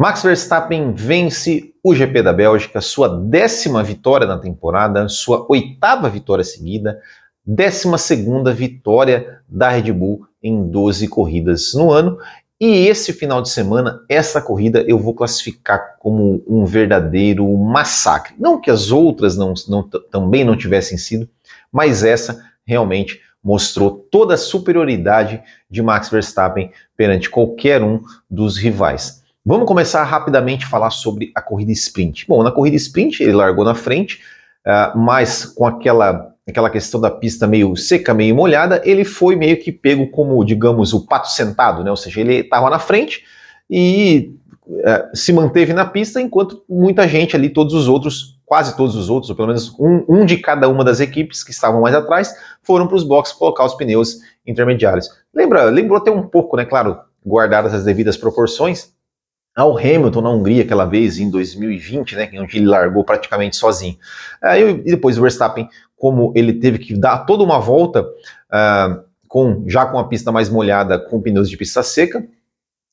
Max Verstappen vence o GP da Bélgica, sua 10ª vitória na temporada, sua 8ª vitória seguida, 12ª vitória da Red Bull em 12 corridas no ano. E esse final de semana, essa corrida eu vou classificar como um verdadeiro massacre. Não que as outras também não tivessem sido, mas essa realmente mostrou toda a superioridade de Max Verstappen perante qualquer um dos rivais. Vamos começar rapidamente a falar sobre a corrida sprint. Bom, na corrida sprint ele largou na frente, mas com aquela questão da pista meio seca, meio molhada, ele foi meio que pego como, digamos, o pato sentado, né? Ou seja, ele estava na frente e se manteve na pista, enquanto muita gente ali, quase todos os outros, ou pelo menos um de cada uma das equipes que estavam mais atrás, foram para os boxes colocar os pneus intermediários. Lembrou até um pouco, né? Claro, guardadas as devidas proporções, ao Hamilton na Hungria, aquela vez em 2020, né, onde ele largou praticamente sozinho. E depois o Verstappen, como ele teve que dar toda uma volta, já com a pista mais molhada, com pneus de pista seca,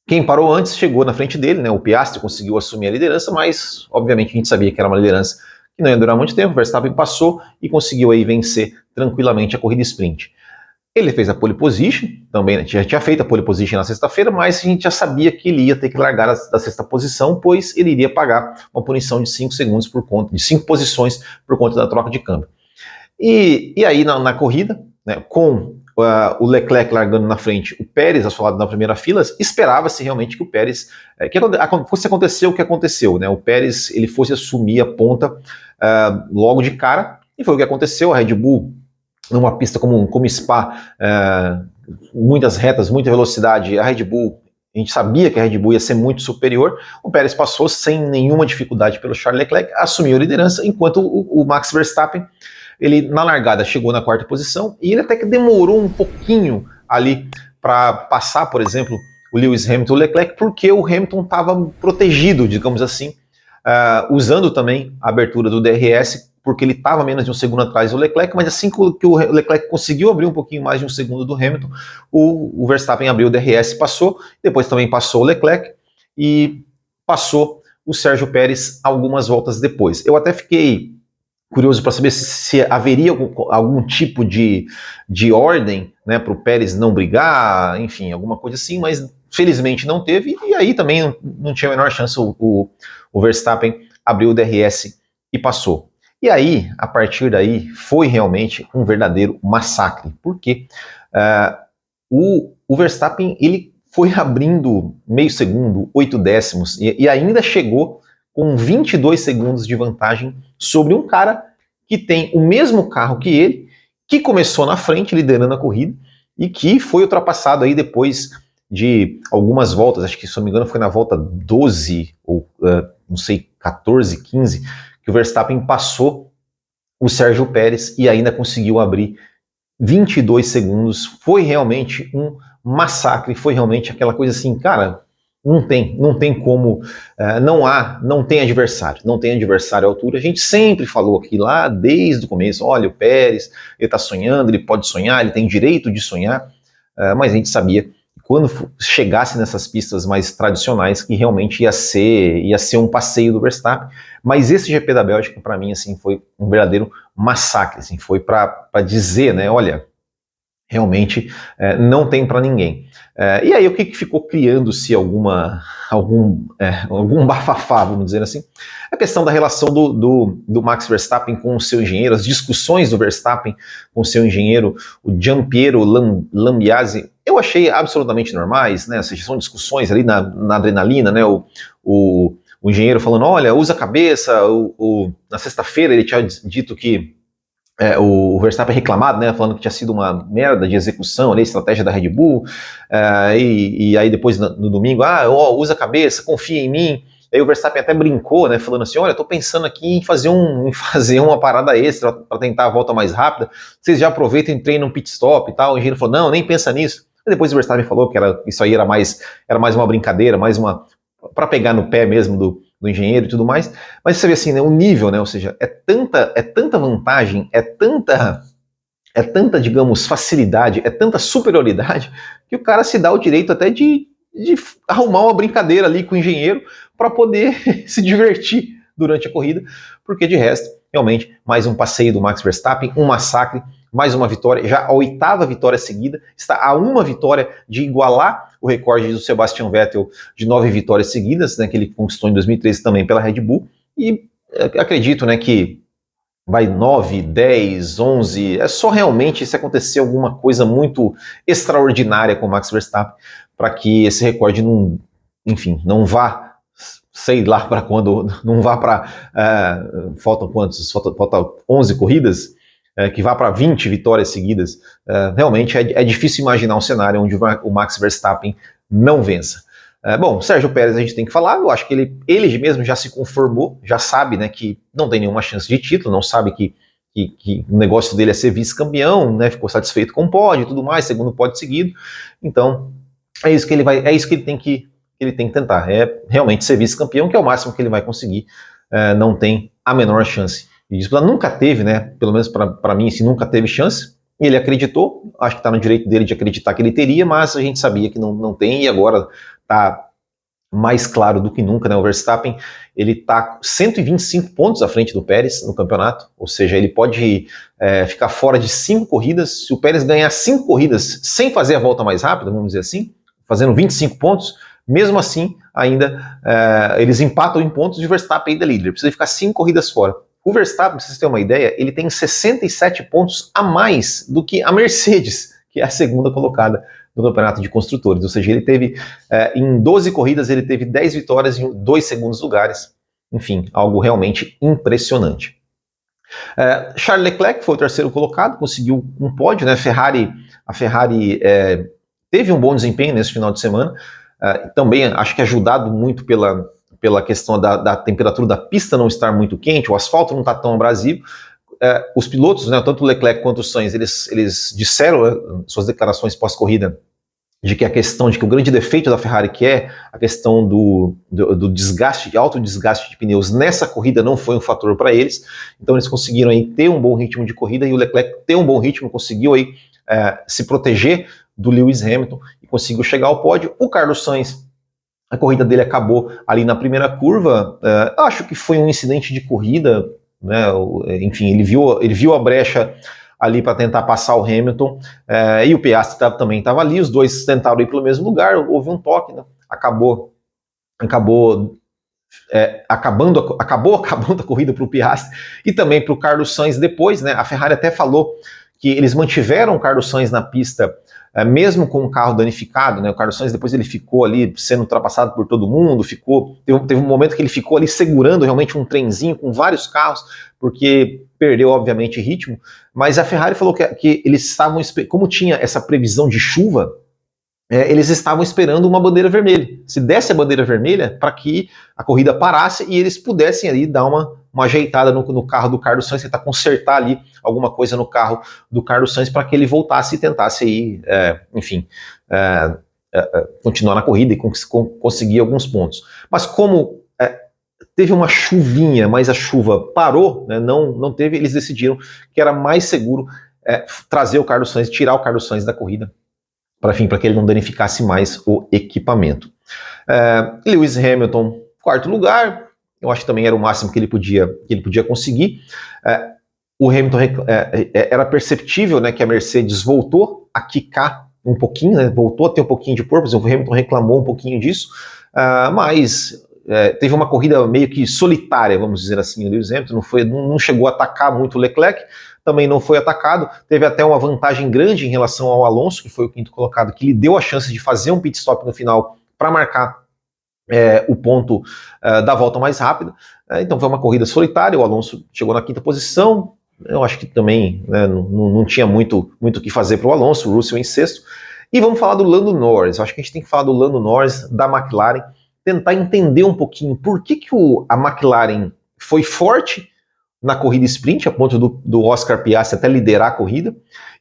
quem parou antes chegou na frente dele, né, o Piastri conseguiu assumir a liderança, mas obviamente a gente sabia que era uma liderança que não ia durar muito tempo. O Verstappen passou e conseguiu aí vencer tranquilamente a corrida sprint. Ele fez a pole position, também já tinha feito a pole position na sexta-feira, mas a gente já sabia que ele ia ter que largar da sexta posição, pois ele iria pagar uma punição de 5 segundos de 5 posições por conta da troca de câmbio. E aí na corrida, né, com o Leclerc largando na frente, o Pérez assolado na primeira fila, esperava-se realmente que o Pérez, fosse acontecer o que aconteceu, né, o Pérez ele fosse assumir a ponta logo de cara, e foi o que aconteceu. A Red Bull, numa pista como Spa, muitas retas, muita velocidade, a gente sabia que a Red Bull ia ser muito superior. O Pérez passou sem nenhuma dificuldade pelo Charles Leclerc, assumiu a liderança, enquanto o Max Verstappen, ele na largada chegou na 4ª posição, e ele até que demorou um pouquinho ali para passar, por exemplo, o Lewis Hamilton e o Leclerc, porque o Hamilton estava protegido, digamos assim, usando também a abertura do DRS, porque ele estava menos de um segundo atrás do Leclerc, mas assim que o Leclerc conseguiu abrir um pouquinho mais de um segundo do Hamilton, o Verstappen abriu o DRS, passou, depois também passou o Leclerc e passou o Sérgio Pérez algumas voltas depois. Eu até fiquei curioso para saber se haveria algum tipo de ordem, né, para o Pérez não brigar, enfim, alguma coisa assim, mas felizmente não teve, e aí também não tinha a menor chance. O Verstappen abriu o DRS e passou. E aí, a partir daí, foi realmente um verdadeiro massacre, porque o Verstappen ele foi abrindo meio segundo, 8 décimos, e ainda chegou com 22 segundos de vantagem sobre um cara que tem o mesmo carro que ele, que começou na frente, liderando a corrida, e que foi ultrapassado aí depois de algumas voltas. Acho que, se não me engano, foi na volta 12, ou não sei, 14, 15, que o Verstappen passou o Sérgio Pérez e ainda conseguiu abrir 22 segundos. Foi realmente um massacre, foi realmente aquela coisa assim, cara, não tem como, não tem adversário à altura. A gente sempre falou aqui lá desde o começo, olha, o Pérez, ele está sonhando, ele pode sonhar, ele tem direito de sonhar, mas a gente sabia que quando chegasse nessas pistas mais tradicionais, que realmente ia ser um passeio do Verstappen. Mas esse GP da Bélgica, para mim, assim, foi um verdadeiro massacre, assim, foi para dizer, né, olha, realmente não tem para ninguém. E aí, o que ficou criando-se algum bafafá, vamos dizer assim? A questão da relação do Max Verstappen com o seu engenheiro, as discussões do Verstappen com o seu engenheiro, o Giampiero Lambiase, eu achei absolutamente normais, né? Ou seja, são discussões ali na adrenalina, né? O engenheiro falando, olha, usa a cabeça. Na sexta-feira ele tinha dito que o Verstappen reclamado, né, falando que tinha sido uma merda de execução ali, estratégia da Red Bull, e aí depois no domingo, usa a cabeça, confia em mim. Aí o Verstappen até brincou, né, falando assim, olha, eu tô pensando aqui em fazer uma parada extra para tentar a volta mais rápida, vocês já aproveitam e treinam um pit stop e tal. O engenheiro falou, não, nem pensa nisso. E depois o Verstappen falou que isso aí era mais uma brincadeira, para pegar no pé mesmo do engenheiro e tudo mais. Mas você vê assim, né, o nível, né, ou seja, é tanta vantagem, é tanta, digamos, facilidade, é tanta superioridade, que o cara se dá o direito até de de arrumar uma brincadeira ali com o engenheiro para poder se divertir durante a corrida, porque de resto, realmente, mais um passeio do Max Verstappen, um massacre, mais uma vitória, já a 8ª vitória seguida, está a uma vitória de igualar o recorde do Sebastian Vettel de 9 vitórias seguidas, né, que ele conquistou em 2013 também pela Red Bull, e acredito, né, que vai 9, 10, 11, é só realmente se acontecer alguma coisa muito extraordinária com o Max Verstappen, para que esse recorde não, enfim, não vá, sei lá para quando, não vá para, faltam quantos? Faltam 11 corridas, que vá para 20 vitórias seguidas. Realmente é difícil imaginar um cenário onde o Max Verstappen não vença. Bom, Sérgio Pérez a gente tem que falar, eu acho que ele mesmo já se conformou, já sabe, né, que não tem nenhuma chance de título, não sabe que o negócio dele é ser vice-campeão, né, ficou satisfeito com o pódio e tudo mais, segundo pódio seguido, então é isso que ele tem que tentar, é realmente ser vice-campeão, que é o máximo que ele vai conseguir, não tem a menor chance. E isso nunca teve, né, pelo menos para mim, assim, nunca teve chance. Ele acreditou, acho que está no direito dele de acreditar que ele teria, mas a gente sabia que não tem, e agora está mais claro do que nunca, né? O Verstappen, ele está 125 pontos à frente do Pérez no campeonato, ou seja, ele pode ficar fora de 5 corridas. Se o Pérez ganhar 5 corridas sem fazer a volta mais rápida, vamos dizer assim, fazendo 25 pontos, mesmo assim, ainda eles empatam em pontos e o Verstappen ainda é líder, precisa ficar 5 corridas fora. O Verstappen, pra vocês terem uma ideia, ele tem 67 pontos a mais do que a Mercedes, que é a segunda colocada no campeonato de construtores, ou seja, ele teve, em 12 corridas, ele teve 10 vitórias em 2 segundos lugares, enfim, algo realmente impressionante. Charles Leclerc foi o terceiro colocado, conseguiu um pódio, né? A Ferrari teve um bom desempenho nesse final de semana, também acho que ajudado muito pela questão da temperatura da pista não estar muito quente, o asfalto não está tão abrasivo. Os pilotos, né, tanto o Leclerc quanto o Sainz, eles disseram suas declarações pós-corrida de que a questão de que o grande defeito da Ferrari, que é a questão do desgaste, alto desgaste de pneus nessa corrida, não foi um fator para eles. Então eles conseguiram aí ter um bom ritmo de corrida, e o Leclerc ter um bom ritmo, conseguiu aí se proteger do Lewis Hamilton e conseguiu chegar ao pódio. O Carlos Sainz, a corrida dele acabou ali na primeira curva, acho que foi um incidente de corrida, né? Enfim, ele viu a brecha ali para tentar passar o Hamilton, e o Piastri também estava ali, os dois tentaram ir pelo mesmo lugar, houve um toque, né? Acabou acabando a corrida para o Piastri e também para o Carlos Sainz depois, né? A Ferrari até falou que eles mantiveram o Carlos Sainz na pista, mesmo com o carro danificado, né? O Carlos Sainz depois ele ficou ali sendo ultrapassado por todo mundo, teve um momento que ele ficou ali segurando realmente um trenzinho com vários carros, porque perdeu obviamente ritmo, mas a Ferrari falou que eles estavam, como tinha essa previsão de chuva, eles estavam esperando uma bandeira vermelha. Se desse a bandeira vermelha, para que a corrida parasse e eles pudessem ali dar uma ajeitada no carro do Carlos Sainz, tentar consertar ali alguma coisa no carro do Carlos Sainz para que ele voltasse e tentasse aí, enfim, continuar na corrida e conseguir alguns pontos. Mas como teve uma chuvinha, mas a chuva parou, né, não teve, eles decidiram que era mais seguro trazer o Carlos Sainz, tirar o Carlos Sainz da corrida, para que ele não danificasse mais o equipamento. Lewis Hamilton, quarto lugar, eu acho que também era o máximo que ele podia conseguir. O Hamilton, era perceptível, né, que a Mercedes voltou a quicar um pouquinho, né, voltou a ter um pouquinho de porpoise, o Hamilton reclamou um pouquinho disso, mas teve uma corrida meio que solitária, vamos dizer assim, o Lewis Hamilton não chegou a atacar muito o Leclerc, também não foi atacado, teve até uma vantagem grande em relação ao Alonso, que foi o quinto colocado, que lhe deu a chance de fazer um pit stop no final para marcar o ponto da volta mais rápida. Então foi uma corrida solitária, o Alonso chegou na quinta posição, eu acho que também, né, não tinha muito o que fazer para o Alonso, o Russell em sexto. E vamos falar do Lando Norris. Eu acho que a gente tem que falar do Lando Norris, da McLaren, tentar entender um pouquinho por que a McLaren foi forte na corrida sprint, a ponto do Oscar Piastri até liderar a corrida,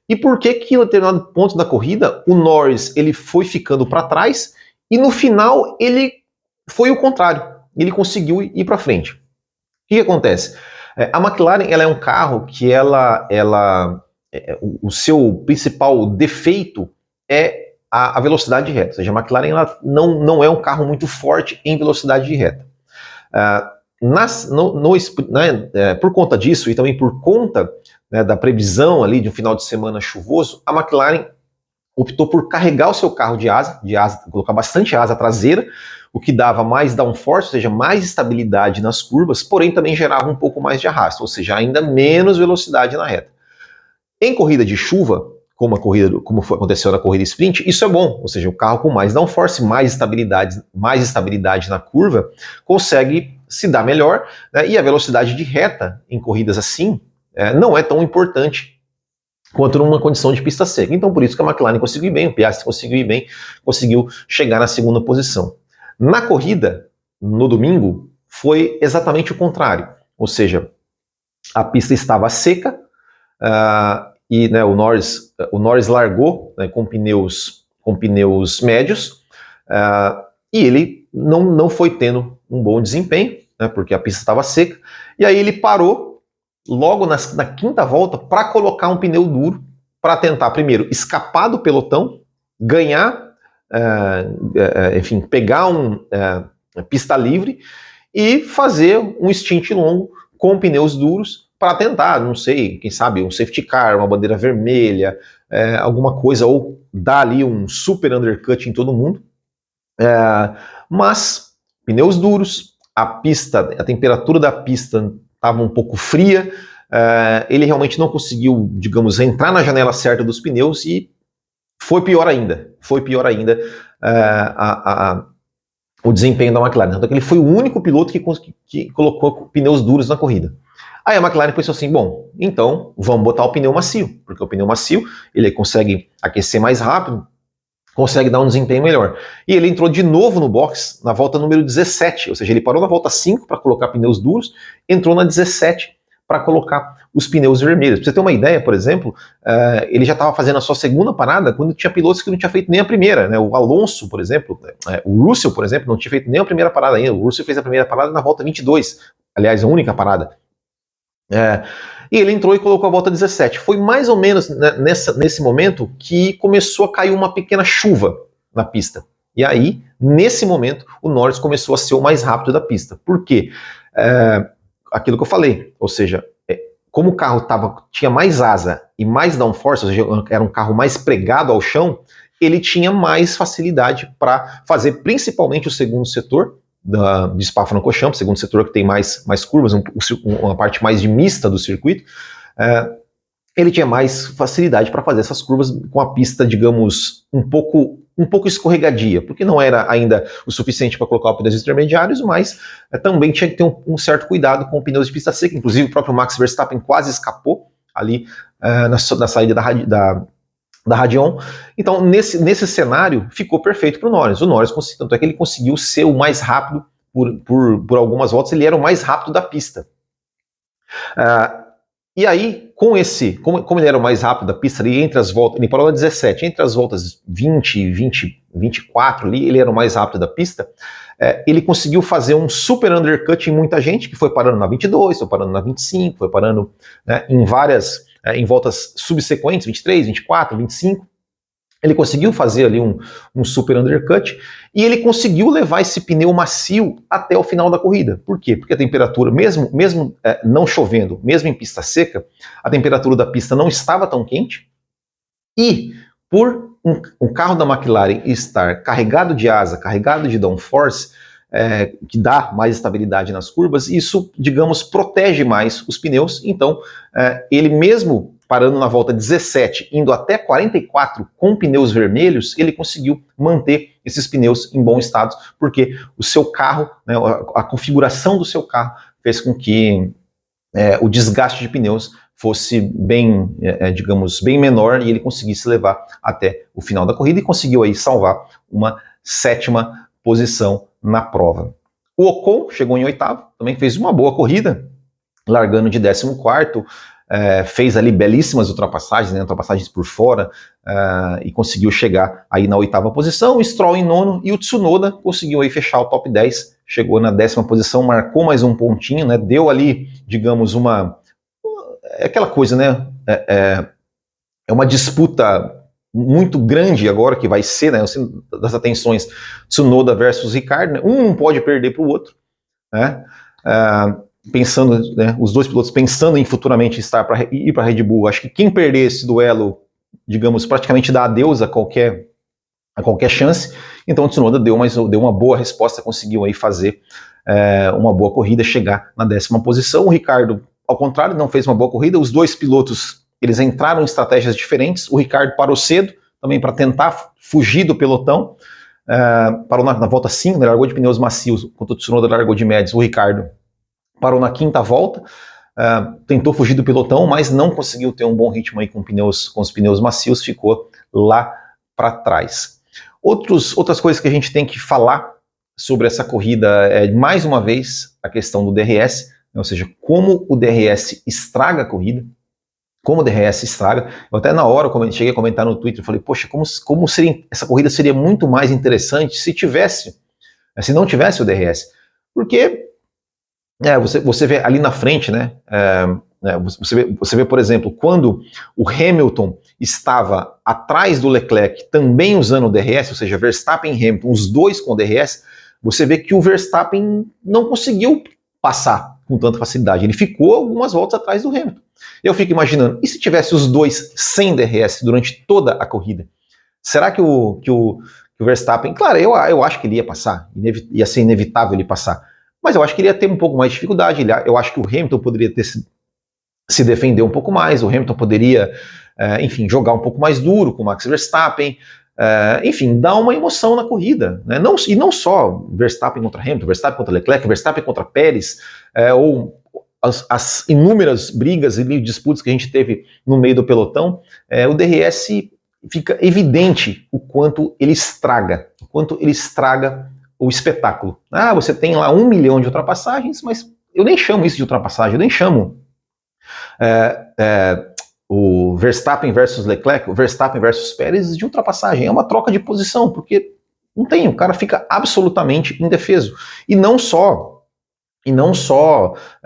e por que em determinado ponto da corrida o Norris ele foi ficando para trás e no final ele foi o contrário, ele conseguiu ir para frente. O que acontece? A McLaren ela é um carro que o seu principal defeito é a velocidade de reta. Ou seja, a McLaren ela não é um carro muito forte em velocidade de reta. Por conta disso e também por conta, né, da previsão ali de um final de semana chuvoso, a McLaren optou por carregar o seu carro de asa, colocar bastante asa traseira, o que dava mais downforce, ou seja, mais estabilidade nas curvas, porém também gerava um pouco mais de arrasto, ou seja, ainda menos velocidade na reta. Em corrida de chuva, como aconteceu na corrida sprint, isso é bom, ou seja, o carro com mais downforce, mais estabilidade na curva, consegue se dar melhor, né, e a velocidade de reta em corridas assim não é tão importante quanto numa condição de pista seca. Então por isso que a McLaren conseguiu ir bem, o Piastri conseguiu ir bem, conseguiu chegar na segunda posição. Na corrida, no domingo, foi exatamente o contrário, ou seja, a pista estava seca, e, né, o Norris largou, né, com pneus médios, e ele não foi tendo um bom desempenho, né, porque a pista estava seca, e aí ele parou logo na quinta volta para colocar um pneu duro para tentar primeiro escapar do pelotão, ganhar, enfim, pegar pista livre e fazer um stint longo com pneus duros para tentar, não sei, quem sabe um safety car, uma bandeira vermelha, alguma coisa, ou dar ali um super undercut em todo mundo. Mas pneus duros, a temperatura da pista estava um pouco fria, ele realmente não conseguiu, digamos, entrar na janela certa dos pneus e foi pior ainda o desempenho da McLaren. Tanto que ele foi o único piloto que colocou pneus duros na corrida. Aí a McLaren pensou assim, bom, então vamos botar o pneu macio, porque o pneu macio ele consegue aquecer mais rápido, consegue dar um desempenho melhor. E ele entrou de novo no box na volta número 17, ou seja, ele parou na volta 5 para colocar pneus duros, entrou na 17 para colocar os pneus vermelhos. Pra você ter uma ideia, por exemplo, ele já estava fazendo a sua segunda parada quando tinha pilotos que não tinha feito nem a primeira, né? O Alonso, por exemplo, o Russell, por exemplo, não tinha feito nem a primeira parada ainda. O Russell fez a primeira parada na volta 22, aliás, a única parada. E ele entrou e colocou a volta 17. Foi mais ou menos nesse momento que começou a cair uma pequena chuva na pista. E aí, nesse momento, o Norris começou a ser o mais rápido da pista. Por quê? Aquilo que eu falei, ou seja, como o carro tinha mais asa e mais downforce, ou seja, era um carro mais pregado ao chão, ele tinha mais facilidade para fazer principalmente o segundo setor de Spa-Francorchamps, segundo setor que tem mais curvas, uma parte mais de mista do circuito, ele tinha mais facilidade para fazer essas curvas com a pista, digamos, um pouco escorregadia, porque não era ainda o suficiente para colocar pneus intermediários, mas também tinha que ter um certo cuidado com pneus de pista seca. Inclusive o próprio Max Verstappen quase escapou ali na saída da Raikkonen. Então nesse cenário ficou perfeito para o Norris. O Norris, tanto é que ele conseguiu ser o mais rápido por algumas voltas, ele era o mais rápido da pista. E aí, como ele era o mais rápido da pista, ali entre as voltas, ele parou na 17, entre as voltas 20, 24 ali, ele era o mais rápido da pista, ele conseguiu fazer um super undercut em muita gente, que foi parando na 22, foi parando na 25, foi parando, né, em voltas subsequentes, 23, 24, 25, ele conseguiu fazer ali um super undercut e ele conseguiu levar esse pneu macio até o final da corrida. Por quê? Porque a temperatura, mesmo não chovendo, mesmo em pista seca, a temperatura da pista não estava tão quente e por um carro da McLaren estar carregado de asa, carregado de downforce, que dá mais estabilidade nas curvas, isso, digamos, protege mais os pneus. Então, ele mesmo parando na volta 17, indo até 44 com pneus vermelhos, ele conseguiu manter esses pneus em bom estado, porque o seu carro, né, a configuração do seu carro fez com que o desgaste de pneus fosse bem, digamos, bem menor e ele conseguisse levar até o final da corrida e conseguiu aí salvar uma 7ª posição na prova. O Ocon chegou em 8º, também fez uma boa corrida, largando de 14º, fez ali belíssimas ultrapassagens, né, ultrapassagens por fora, e conseguiu chegar aí na 8ª posição, o Stroll em 9º e o Tsunoda conseguiu aí fechar o top 10, chegou na 10ª posição, marcou mais um pontinho, né, deu ali, digamos, aquela coisa, né, é uma disputa muito grande agora que vai ser, né, das atenções, Tsunoda versus Ricardo, né, um não pode perder para o outro, né, pensando, né, os dois pilotos pensando em futuramente ir para a Red Bull. Acho que quem perder esse duelo, digamos, praticamente dá adeus a qualquer chance. Então o Tsunoda deu uma boa resposta, conseguiu aí fazer uma boa corrida, chegar na 10ª posição. O Ricardo, ao contrário, não fez uma boa corrida. Os dois pilotos, eles entraram em estratégias diferentes. O Ricardo parou cedo, também para tentar fugir do pelotão. Parou na volta 5, né, largou de pneus macios, enquanto o Tsunoda largou de médios. O Ricardo parou na 5ª volta, tentou fugir do pelotão, mas não conseguiu ter um bom ritmo aí com os pneus macios, ficou lá para trás. Outras coisas que a gente tem que falar sobre essa corrida é, mais uma vez, a questão do DRS, né, ou seja, como o DRS estraga a corrida, como o DRS estraga. Eu até na hora cheguei a comentar no Twitter, falei, poxa, como essa corrida seria muito mais interessante se não tivesse o DRS, porque você vê ali na frente, né, você vê, por exemplo, quando o Hamilton estava atrás do Leclerc, também usando o DRS, ou seja, Verstappen e Hamilton, os dois com o DRS, você vê que o Verstappen não conseguiu passar com tanta facilidade. Ele ficou algumas voltas atrás do Hamilton. Eu fico imaginando, e se tivesse os dois sem DRS durante toda a corrida? Será que o Verstappen... Claro, eu acho que ele ia passar, ia ser inevitável ele passar, mas eu acho que ele ia ter um pouco mais de dificuldade. Eu acho que o Hamilton poderia se defender um pouco mais, o Hamilton poderia, enfim, jogar um pouco mais duro com o Max Verstappen, enfim, dar uma emoção na corrida, né? E não só Verstappen contra Hamilton, Verstappen contra Leclerc, Verstappen contra Pérez, ou as inúmeras brigas e disputas que a gente teve no meio do pelotão. O DRS fica evidente o quanto ele estraga o espetáculo. Você tem lá 1 milhão de ultrapassagens, mas eu nem chamo isso de ultrapassagem, eu nem chamo o Verstappen versus Leclerc, o Verstappen versus Pérez de ultrapassagem. É uma troca de posição, porque não tem, o cara fica absolutamente indefeso. E não só,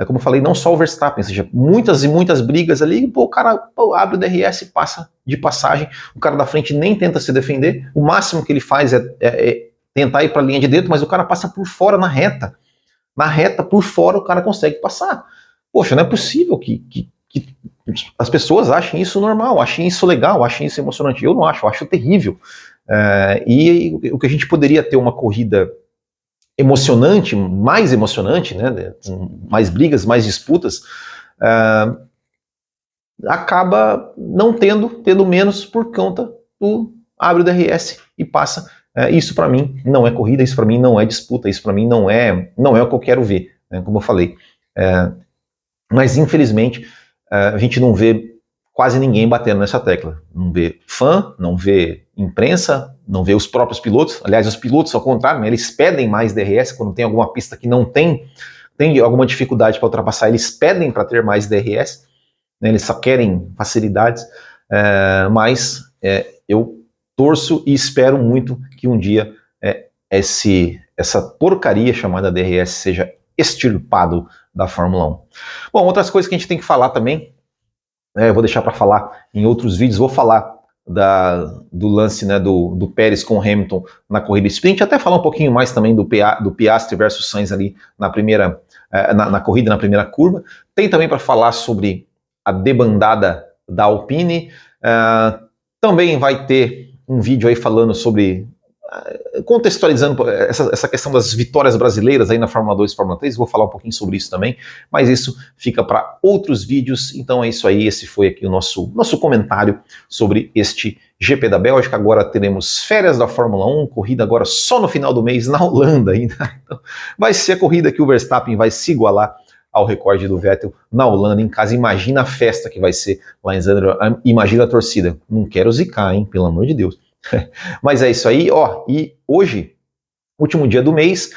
como eu falei, não só o Verstappen, ou seja, muitas e muitas brigas ali, o cara abre o DRS e passa de passagem, o cara da frente nem tenta se defender, o máximo que ele faz é tentar ir para a linha de dentro, mas o cara passa por fora na reta. Na reta, por fora, o cara consegue passar. Poxa, não é possível que as pessoas achem isso normal, achem isso legal, achem isso emocionante. Eu não acho, eu acho terrível. E o que a gente poderia ter uma corrida emocionante, né, mais brigas, mais disputas, acaba não tendo menos por conta do abre o DRS e passa. Isso para mim não é corrida, isso para mim não é disputa, isso para mim não é o que eu quero ver, né, como eu falei. Mas infelizmente a gente não vê quase ninguém batendo nessa tecla. Não vê fã, não vê imprensa, não vê os próprios pilotos. Aliás, os pilotos, ao contrário, né, eles pedem mais DRS quando tem alguma pista que não tem alguma dificuldade para ultrapassar, eles pedem para ter mais DRS, né, eles só querem facilidades, mas eu torço e espero muito que um dia essa porcaria chamada DRS seja extirpado da Fórmula 1. Bom, outras coisas que a gente tem que falar também, eu vou deixar para falar em outros vídeos, vou falar do lance, né, do Pérez com o Hamilton na corrida sprint, até falar um pouquinho mais também do Piastri versus Sainz ali na primeira na corrida, na primeira curva. Tem também para falar sobre a debandada da Alpine, também vai ter um vídeo aí falando sobre, contextualizando essa questão das vitórias brasileiras aí na Fórmula 2 e Fórmula 3, vou falar um pouquinho sobre isso também, mas isso fica para outros vídeos. Então é isso aí, esse foi aqui o nosso comentário sobre este GP da Bélgica. Agora teremos férias da Fórmula 1, corrida agora só no final do mês na Holanda ainda. Então, vai ser a corrida que o Verstappen vai se igualar ao recorde do Vettel na Holanda, em casa. Imagina a festa que vai ser lá em Zandvoort, imagina a torcida. Não quero zicar, hein, pelo amor de Deus. Mas é isso aí, e hoje, último dia do mês,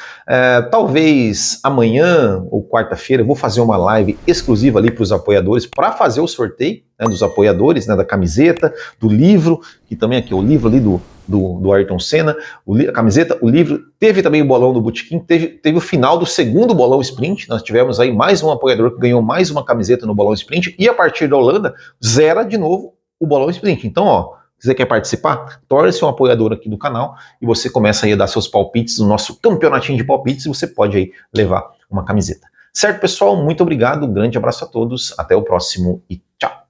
talvez amanhã ou quarta-feira eu vou fazer uma live exclusiva ali para os apoiadores, para fazer o sorteio, né, dos apoiadores, né, da camiseta, do livro, que também aqui, o livro ali do Ayrton Senna, a camiseta, o livro, teve também o bolão do Botequim, teve o final do segundo bolão sprint, nós tivemos aí mais um apoiador que ganhou mais uma camiseta no bolão sprint, e a partir da Holanda, zera de novo o bolão sprint. Então, Você quer participar? Torne-se um apoiador aqui do canal e você começa aí a dar seus palpites no nosso campeonatinho de palpites e você pode aí levar uma camiseta. Certo, pessoal? Muito obrigado, um grande abraço a todos, até o próximo e tchau!